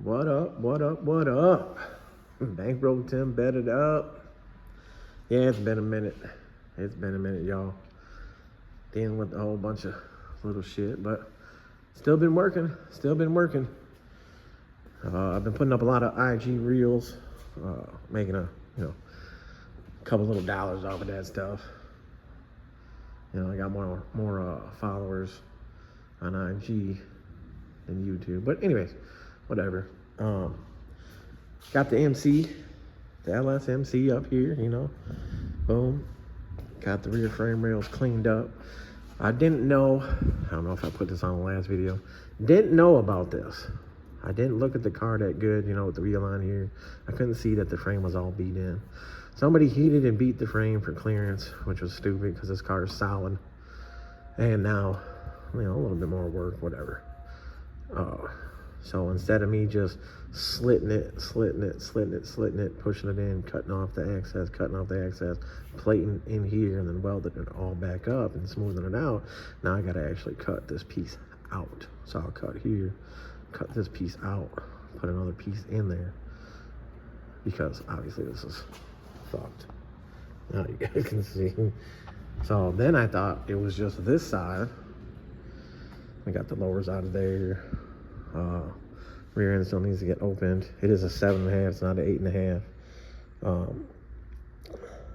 What up, what up, what up? Bankroll Tim bedded up. Yeah, it's been a minute. It's been a minute, y'all. Dealing with a whole bunch of little shit, but still been working. Still been working. I've been putting up a lot of IG reels, making a couple little dollars off of that stuff. I got more followers on IG than YouTube. But anyways, whatever. Got the MC, the LSMC up here, boom. Got the rear frame rails cleaned up. I don't know if I put this on the last video. Didn't know about this. I didn't look at the car that good, with the wheel on here. I couldn't see that the frame was all beat in. Somebody heated and beat the frame for clearance, which was stupid because this car is solid. And now, a little bit more work, whatever. So instead of me just slitting it, pushing it in, cutting off the excess, plating in here, and then welding it all back up and smoothing it out, now I gotta actually cut this piece out. So I'll cut here, cut this piece out, put another piece in there, because obviously this is fucked. Now you guys can see. So then I thought it was just this side. I got the lowers out of there. Rear end still needs to get opened. It is a 7.5, it's not an 8.5.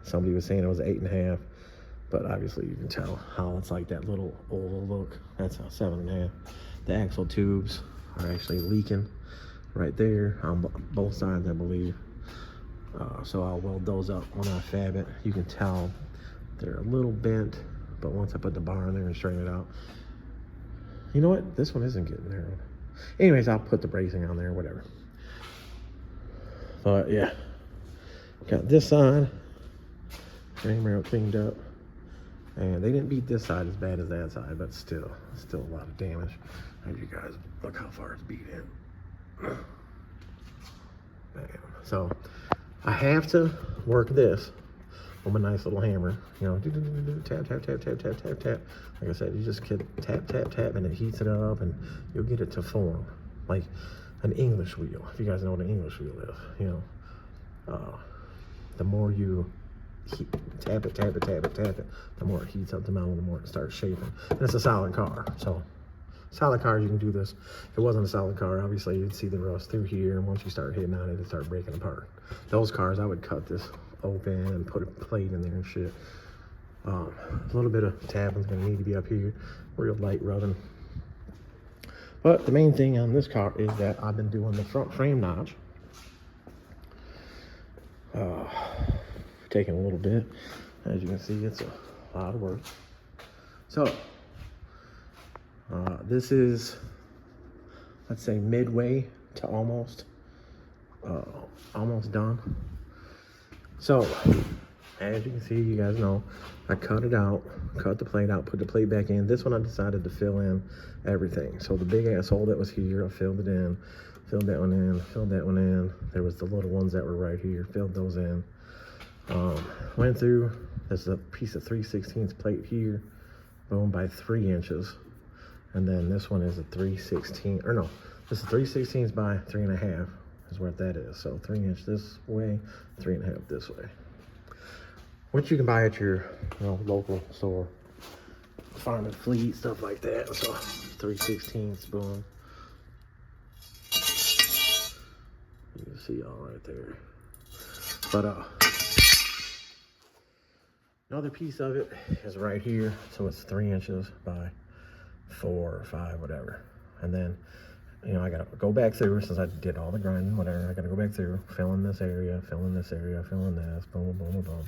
Somebody was saying it was an 8.5, but obviously you can tell how it's like that little oval look. That's a 7.5. The axle tubes are actually leaking right there on both sides, I believe. So I'll weld those up when I fab it. You can tell they're a little bent, but once I put the bar in there and straighten it out, you know what? This one isn't getting narrowed. Anyways, I'll put the bracing on there, whatever. But yeah, got this side, frame rail cleaned up, and they didn't beat this side as bad as that side, but still a lot of damage. As you guys look how far it's beat in. Bam. So I have to work this with a nice little hammer, tap. Like I said, you just tap, and it heats it up, and you'll get it to form like an English wheel. If you guys know what an English wheel is, the more you tap it, the more it heats up the metal, the more it starts shaping. And it's a solid car, so solid cars, you can do this. If it wasn't a solid car, obviously you'd see the rust through here, and once you start hitting on it, it'd start breaking apart. Those cars, I would cut this open and put a plate in there and shit. A little bit of tapping's gonna need to be up here, real light rubbing. But the main thing on this car is that I've been doing the front frame notch. Taking a little bit. As you can see, it's a lot of work. So, this is, let's say, midway to almost done. So, as you can see, you guys know, I cut it out, cut the plate out, put the plate back in. This one I decided to fill in everything. So the big ass hole that was here, I filled it in, filled that one in, filled that one in. There was the little ones that were right here, filled those in. Went through, there's a piece of 3/16 plate here, boom, by 3 inches. And then this one is a 3/16, or no, this is 3/16 by 3.5 is what that is. So 3 inch this way, 3.5 this way. Which you can buy at your local store, Farm and Fleet, stuff like that. So 3/16, boom. You can see all right there. But another piece of it is right here. So it's 3 inches by 4 or 5, whatever. And then, I gotta go back through, since I did all the grinding, whatever. I gotta go back through, fill in this area, fill in this, boom, boom, boom, boom.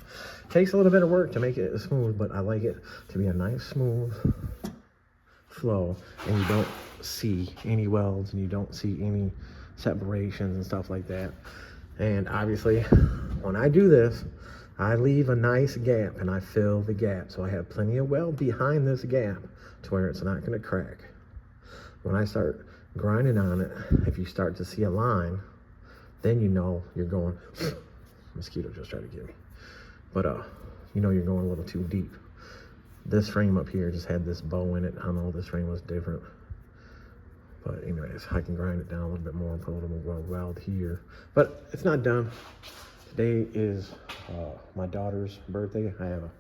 Takes a little bit of work to make it smooth, but I like it to be a nice, smooth flow, and you don't see any welds, and you don't see any separations and stuff like that. And obviously, when I do this, I leave a nice gap, and I fill the gap, so I have plenty of weld behind this gap to where it's not gonna crack. When I start grinding on it, if you start to see a line, then you're going, mosquito just tried to get me. But you're going a little too deep. This frame up here just had this bow in it. I know this frame was different. But anyways, I can grind it down a little bit more and put a little more weld here. But it's not done. Today is my daughter's birthday. I have a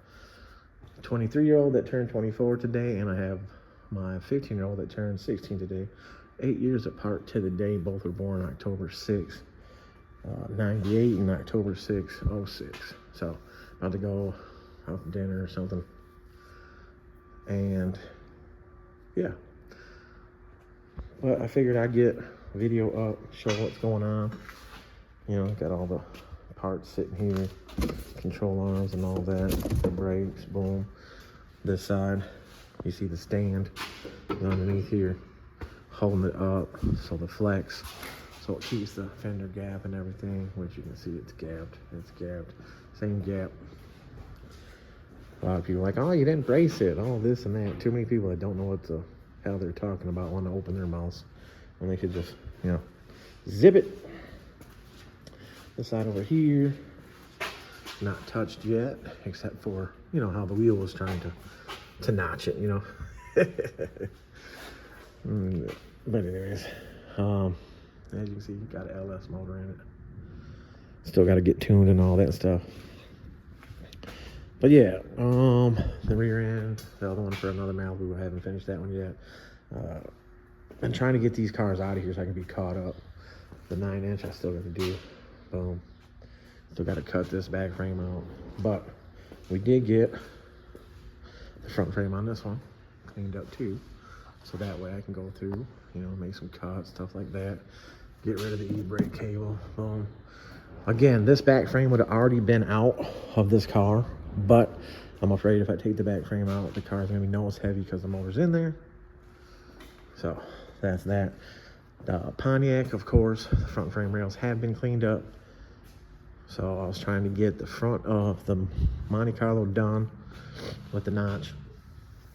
23-year-old that turned 24 today, and I have my 15-year-old that turned 16 today. 8 years apart to the day. Both were born October 6, 98 and October 6, 06. So about to go out to dinner or something. And yeah. But I figured I'd get a video up, show what's going on. You know, got all the parts sitting here, control arms and all that, the brakes, boom. This side, you see the stand underneath here, holding it up, so the flex, so it keeps the fender gap and everything, which you can see it's gapped, same gap. A lot of people are like, oh, you didn't brace it, all this and that. Too many people that don't know what the hell they're talking about want to open their mouths when they could just, you know, zip it. This side over here, not touched yet, except for, you know, how the wheel was trying to notch it, you know. But anyways, as you can see, you got an LS motor in it. Still got to get tuned and all that stuff. But yeah, the rear end, the other one for another Malibu, I haven't finished that one yet. I'm trying to get these cars out of here so I can be caught up. The 9-inch I still got to do. Boom. Still got to cut this back frame out. But we did get the front frame on this one cleaned up too. So that way I can go through, you know, make some cuts, stuff like that. Get rid of the e-brake cable. Boom. Again, this back frame would have already been out of this car, but I'm afraid if I take the back frame out, the car's gonna be nose heavy because the motor's in there. So that's that. The Pontiac, of course, the front frame rails have been cleaned up. So I was trying to get the front of the Monte Carlo done with the notch.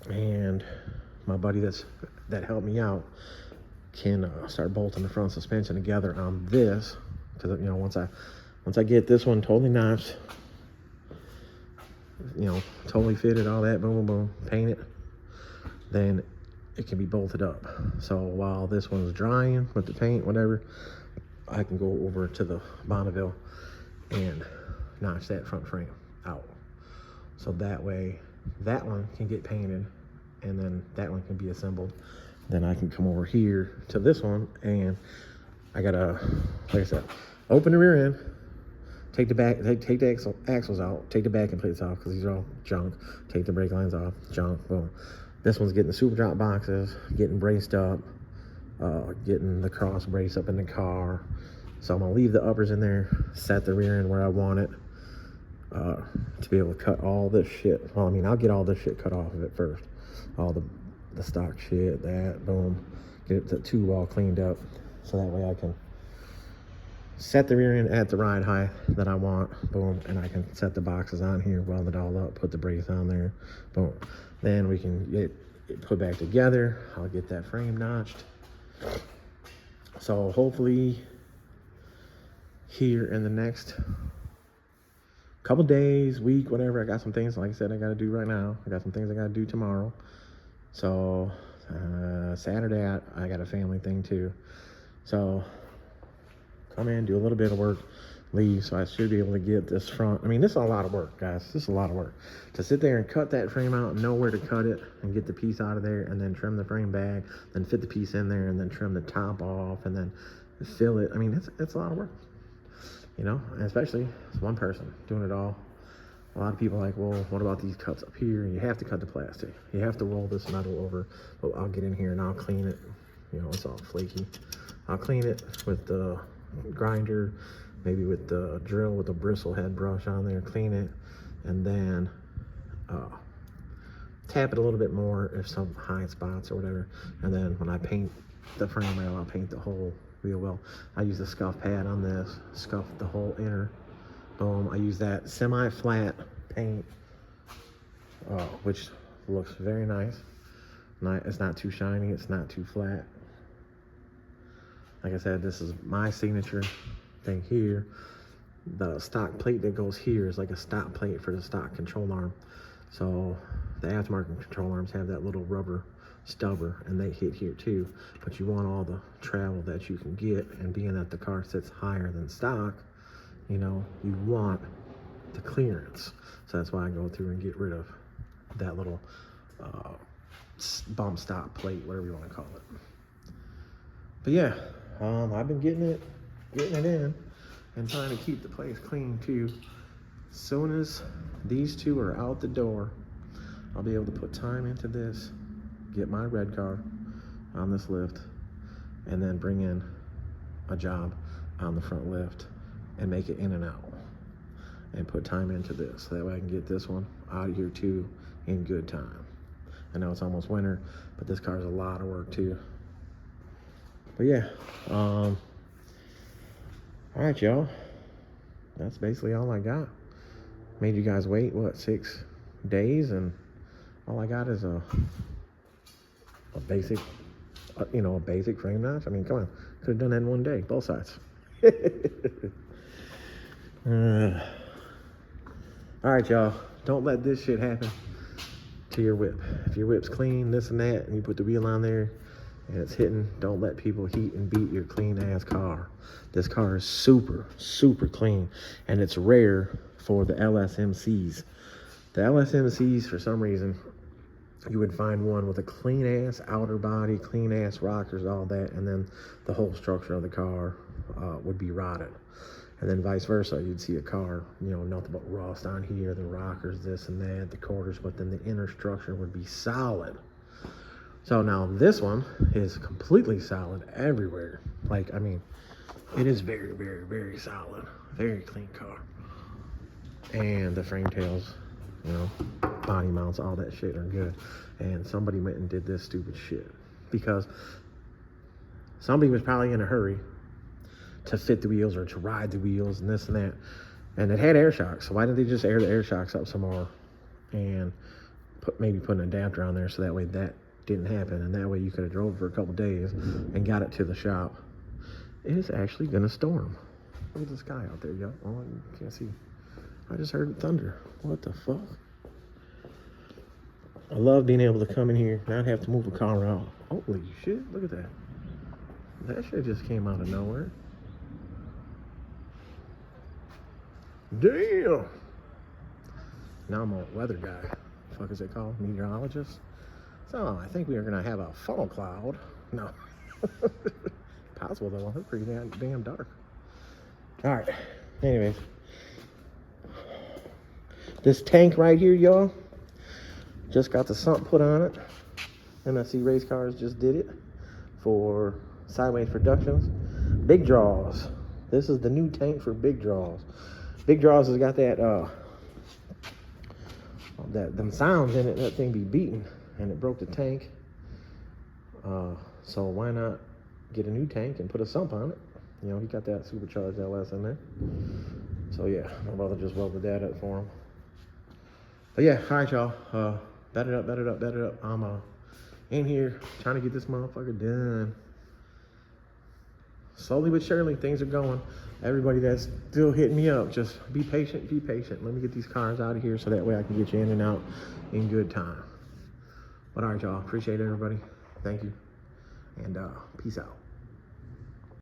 And my buddy that helped me out can start bolting the front suspension together on this. Because, you know, once I get this one totally notched, you know, totally fitted, all that, boom, boom, boom, paint it, then it can be bolted up. So while this one's drying with the paint, whatever, I can go over to the Bonneville and notch that front frame out. So that way, that one can get painted, and then that one can be assembled. Then I can come over here to this one, and I gotta, like I said, open the rear end, take the back, take the axles out, take the backing plates off because these are all junk. Take the brake lines off, junk, boom. This one's getting the super drop boxes, getting braced up, getting the cross brace up in the car. So I'm gonna leave the uppers in there, set the rear end where I want it, to be able to cut all this shit. Well, I mean, I'll get all this shit cut off of it first. All the stock shit, that, boom. Get the tube all cleaned up, so that way I can set the rear end at the ride height that I want, boom, and I can set the boxes on here, weld it all up, put the brakes on there, boom. Then we can get it put back together. I'll get that frame notched. So hopefully here in the next couple days, week, whatever, I got some things, like I said, I got to do right now. I got some things I got to do tomorrow. So Saturday, I got a family thing too. So come in, do a little bit of work, leave. So I should be able to get this front. I mean, this is a lot of work, guys. This is a lot of work. To sit there and cut that frame out and know where to cut it and get the piece out of there and then trim the frame back, then fit the piece in there and then trim the top off and then fill it. I mean, it's a lot of work, you know, and especially it's one person doing it all. A lot of people are like, well, what about these cuts up here? You have to cut the plastic. You have to roll this metal over. But I'll get in here and I'll clean it. You know, it's all flaky. I'll clean it with the grinder, maybe with the drill with the bristle head brush on there, clean it, and then tap it a little bit more if some high spots or whatever. And then when I paint the frame rail, I'll paint the whole wheel well. I use a scuff pad on this, scuff the whole inner. Boom. I use that semi-flat paint, which looks very nice. It's not too shiny, it's not too flat. Like I said, this is my signature thing here. The stock plate that goes here is like a stop plate for the stock control arm. So the aftermarket control arms have that little rubber stubber, and they hit here too. But you want all the travel that you can get, and being that the car sits higher than stock, you know, you want the clearance. So that's why I go through and get rid of that little bump stop plate, whatever you want to call it. But yeah, I've been getting it in and trying to keep the place clean too. As soon as these two are out the door, I'll be able to put time into this, get my red car on this lift, and then bring in a job on the front lift and make it in and out, and put time into this. So that way I can get this one out of here too in good time. I know it's almost winter, but this car's a lot of work too. But yeah, all right, y'all. That's basically all I got. Made you guys wait, what, 6 days, and all I got is a basic, you know, a basic frame notch. I mean, come on, could have done that in one day, both sides. All right, y'all. Don't let this shit happen to your whip. If your whip's clean, this and that, and you put the wheel on there and it's hitting, don't let people heat and beat your clean ass car. This car is super, super clean, and it's rare for the LSMCs. The LSMCs, for some reason, you would find one with a clean ass outer body, clean ass rockers, all that, and then the whole structure of the car would be rotted. And then vice versa, you'd see a car, you know, nothing but rust on here, the rockers, this and that, the quarters, but then the inner structure would be solid. So now this one is completely solid everywhere. Like, I mean, it is very, very, very solid. Very clean car. And the frame tails, you know, body mounts, all that shit are good. And somebody went and did this stupid shit because somebody was probably in a hurry to fit the wheels or to ride the wheels and this and that. And it had air shocks. So why didn't they just air the air shocks up some more and maybe put an adapter on there so that way that didn't happen, and that way you could have drove for a couple days and got it to the shop. It is actually gonna storm. Look at the sky out there, y'all. Oh, you can't see. I just heard thunder. What the fuck? I love being able to come in here, not have to move a car out. Holy shit, look at that. That shit just came out of nowhere. Damn! Now I'm a weather guy. The fuck is it called? Meteorologist? So I think we are gonna have a funnel cloud. No. Possible though, it's pretty damn dark. Alright, anyways. This tank right here, y'all, just got the sump put on it. MSC Race Cars just did it for Sideways Productions. Big Draws. This is the new tank for Big Draws. Big Draws has got that them sounds in it. That thing be beating, and it broke the tank. So why not get a new tank and put a sump on it? You know, he got that supercharged LS in there. So yeah, my brother just welded that up for him. But yeah, all right, y'all. Bet it up. I'm in here trying to get this motherfucker done. Slowly but surely, things are going. Everybody that's still hitting me up, just be patient. Let me get these cars out of here so that way I can get you in and out in good time. But all right, y'all. Appreciate it, everybody. Thank you. And peace out.